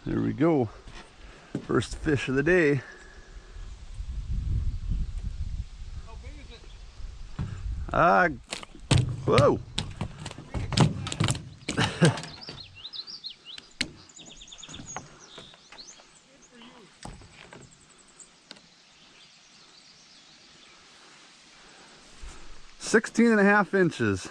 There we go. First fish of the day. How big is it? Whoa. 16.5 inches.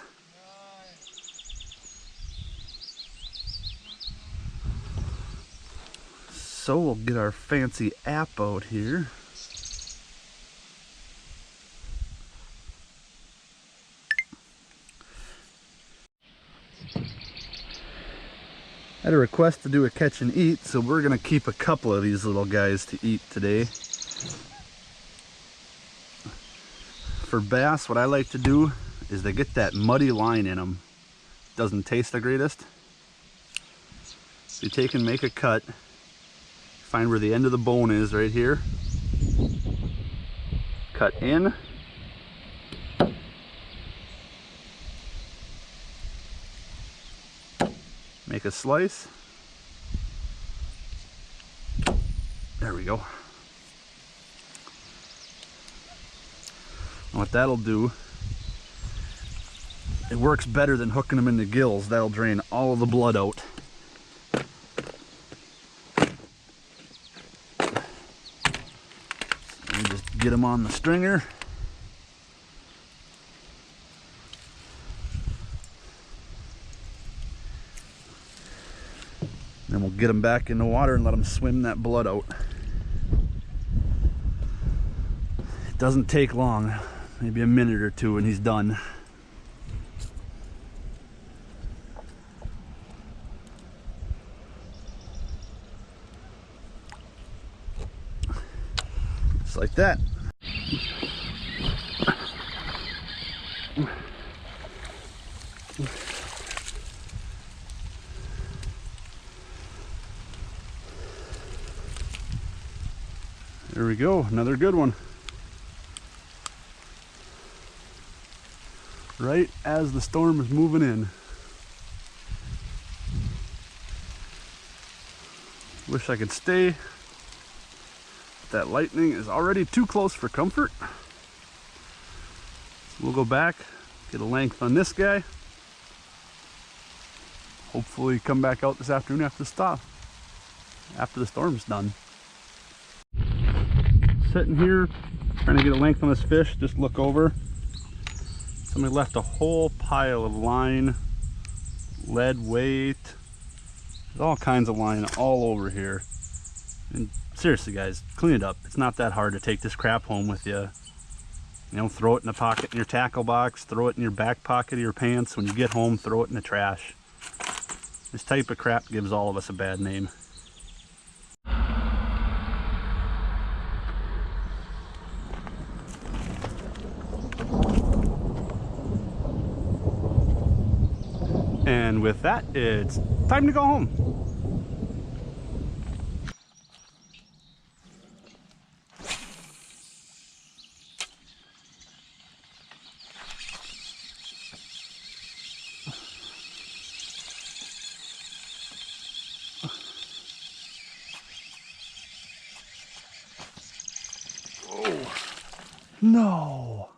So we'll get our fancy app out here. I had a request to do a catch and eat, so we're gonna keep a couple of these little guys to eat today. For bass, what I like to do is they get that muddy line in them. Doesn't taste the greatest. So you take and make a cut. Find where the end of the bone is right here. Cut in. Make a slice. There we go. And what that'll do, it works better than hooking them in the gills. That'll drain all of the blood out. And just get them on the stringer. Then we'll get them back in the water and let them swim that blood out. It doesn't take long, maybe a minute or two and he's done. Just like that. There we go, another good one. Right as the storm is moving in. Wish I could stay. That lightning is already too close for comfort. So we'll go back, get a length on this guy. Hopefully come back out this afternoon after the storm's done. Sitting here trying to get a length on this fish, just look over. Somebody left a whole pile of line, lead weight. There's all kinds of line all over here. And seriously guys, clean it up. It's not that hard to take this crap home with you. You know, throw it in a pocket in your tackle box, throw it in your back pocket of your pants. When you get home, throw it in the trash. This type of crap gives all of us a bad name. And with that, it's time to go home. Oh, no.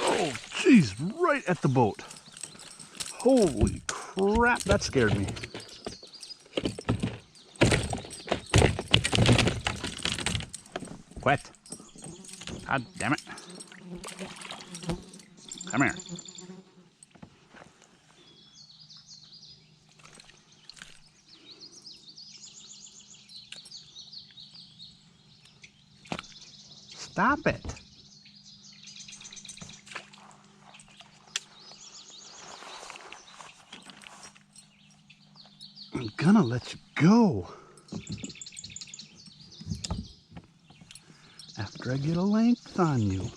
Oh, geez, right at the boat. Holy crap, that scared me. Quit. God damn it. Come here. Stop it. I'm gonna let you go after I get a length on you.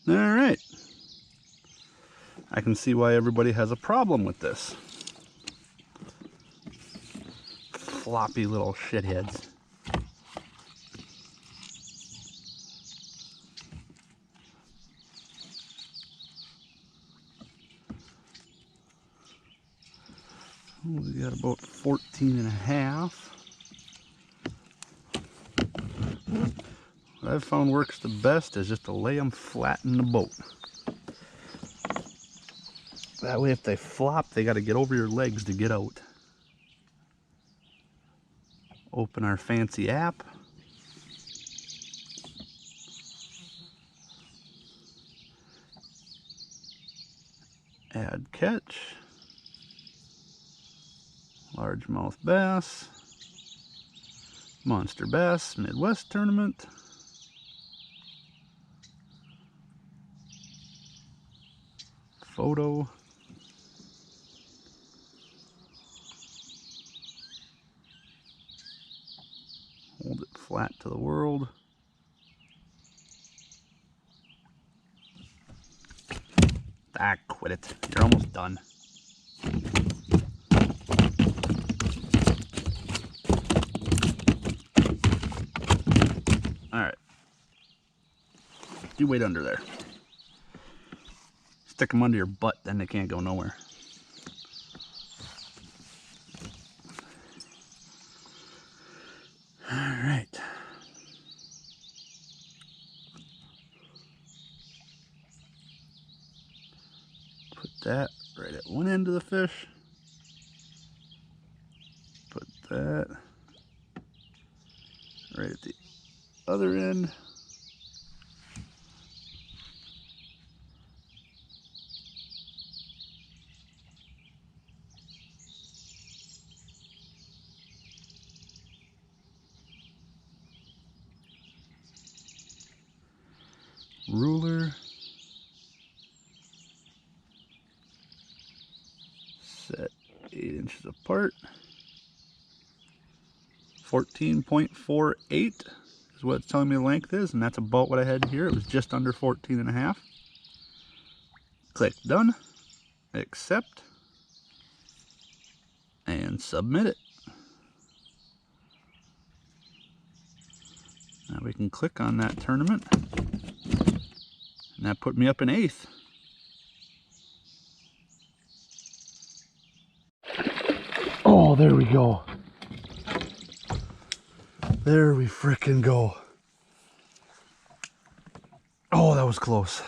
All right. I can see why everybody has a problem with this. Floppy little shitheads. We got about 14 and a half. What I've found works the best is just to lay them flat in the boat. That way if they flop, they got to get over your legs to get out. Open our fancy app. Add catch. Largemouth bass. Monster bass, Midwest tournament. Photo. Hold it flat to the world. Ah, quit it. You're almost done. Alright. You wait under there. Stick them under your butt, then they can't go nowhere. Alright. Put that right at one end of the fish. Put that right at the other end. Ruler. Set 8 inches apart. 14.48 is what it's telling me the length is, and that's about what I had here. It was just under 14 and a half. Click done, accept, and submit it. Now we can click on that tournament, and that put me up in 8th. Oh, there we go. There we frickin' go. Oh, that was close.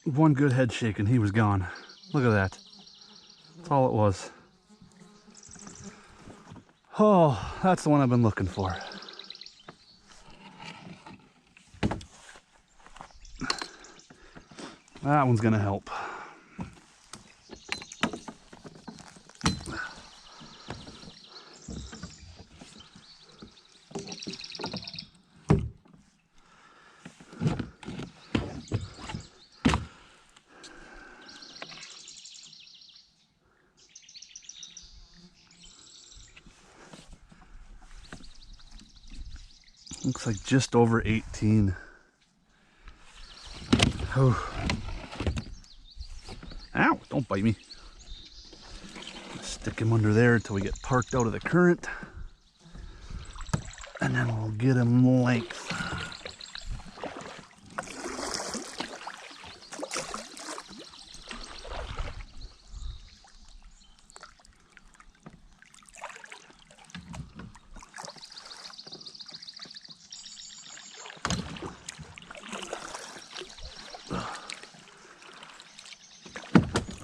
One good head shake and he was gone. Look at that. That's all it was. Oh, that's the one I've been looking for. That one's gonna help. Looks like just over 18. Oh. Ow, don't bite me. Stick him under there until we get parked out of the current. And then we'll get him length.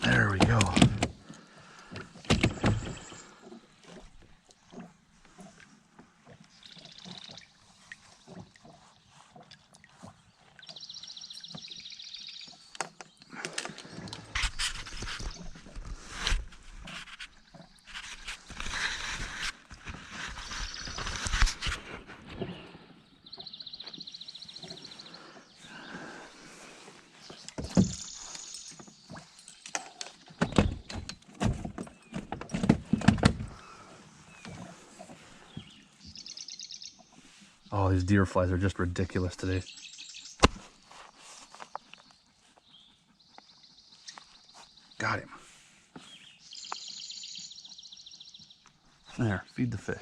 There we go. these deer flies are just ridiculous today. Got him. There, feed the fish.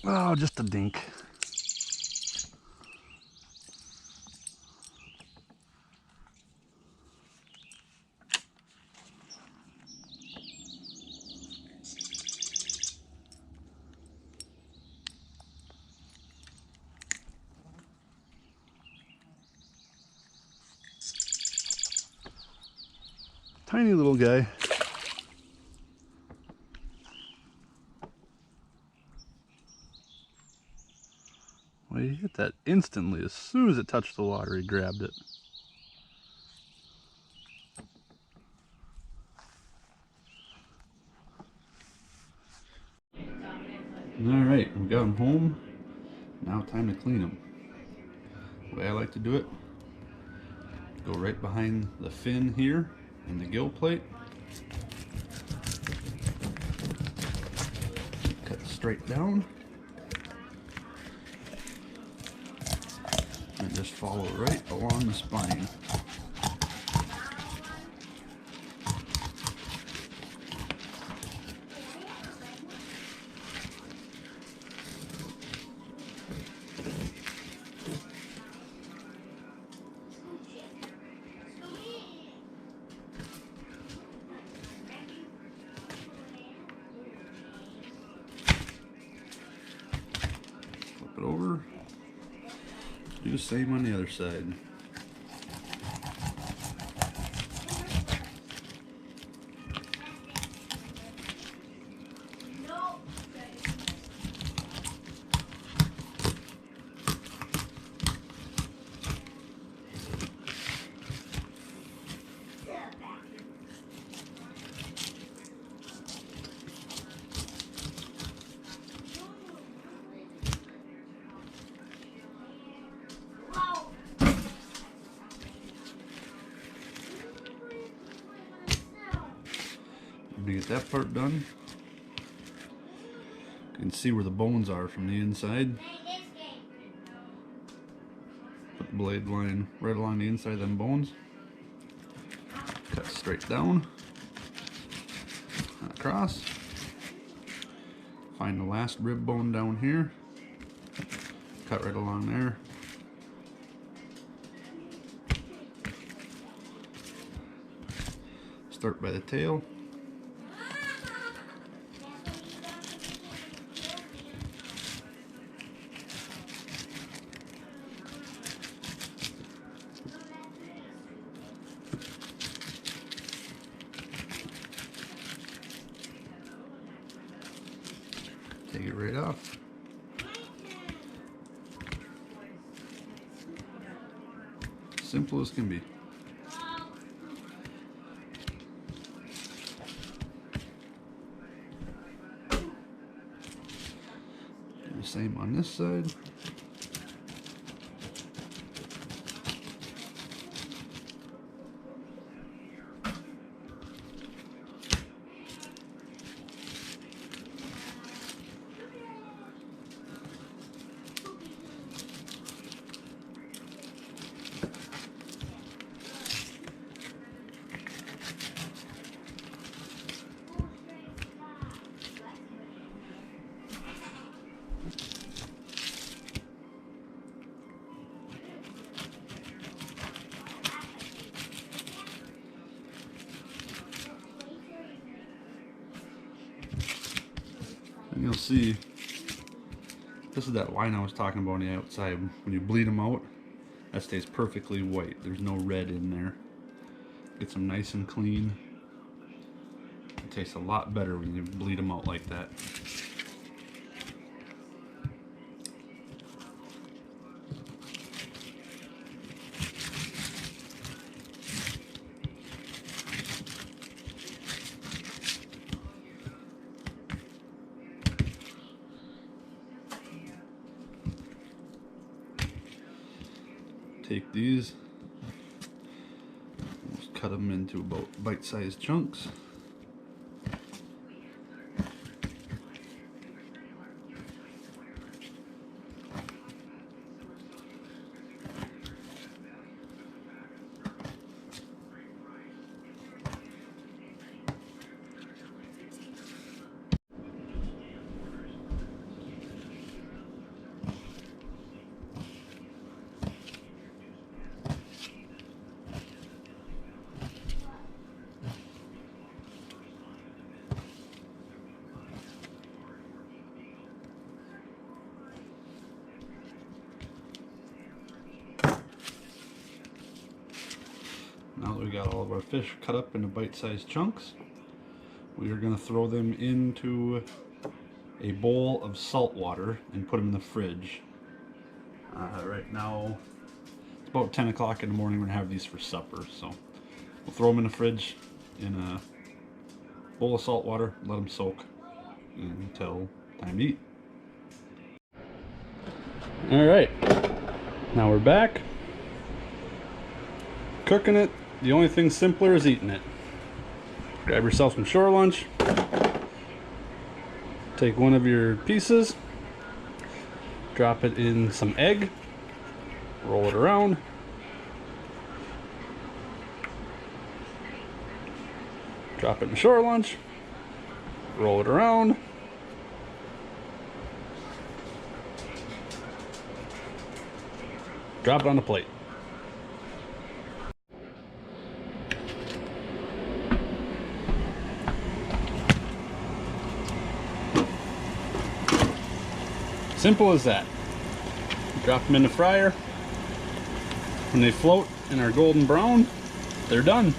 Oh, just a dink. Tiny little guy. Well, he hit that instantly. As soon as it touched the water, he grabbed it. Alright, we got him home. Now time to clean him. The way I like to do it, go right behind the fin here and the gill plate. Cut straight down. And just follow right along the spine. Flip it over. Do the same on the other side. To get that part done, you can see where the bones are from the inside. Put the blade line right along the inside of them bones. Cut straight down and across. Find the last rib bone down here. Cut right along there. Start by the tail. Take it right off. Simple as can be. Do the same on this side. And you'll see This is that line I was talking about on the outside. When you bleed them out, that stays perfectly white. There's no red in there. Gets them nice and clean. It tastes a lot better when you bleed them out like that. Take these, just cut them into about bite-sized chunks. Now that we got all of our fish cut up into bite-sized chunks, we are going to throw them into a bowl of salt water and put them in the fridge. Right now, it's about 10 o'clock in the morning. We're going to have these for supper, so we'll throw them in the fridge in a bowl of salt water, let them soak until time to eat. Alright, now we're back. Cooking it. The only thing simpler is eating it. Grab yourself some shore lunch. Take one of your pieces. Drop it in some egg. Roll it around. Drop it in shore lunch. Roll it around. Drop it on the plate. Simple as that. Drop them in the fryer. When they float and are golden brown, they're done.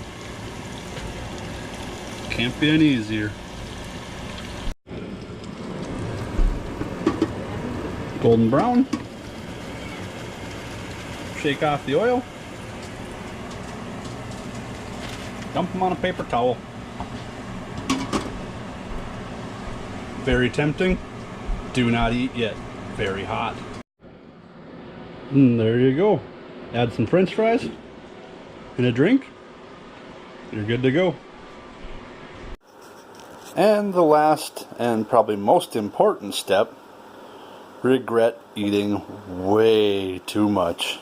Can't be any easier. Golden brown. Shake off the oil. Dump them on a paper towel. Very tempting. Do not eat yet. Very hot. And there you go. Add some French fries and a drink. You're good to go. And the last and probably most important step, regret eating way too much.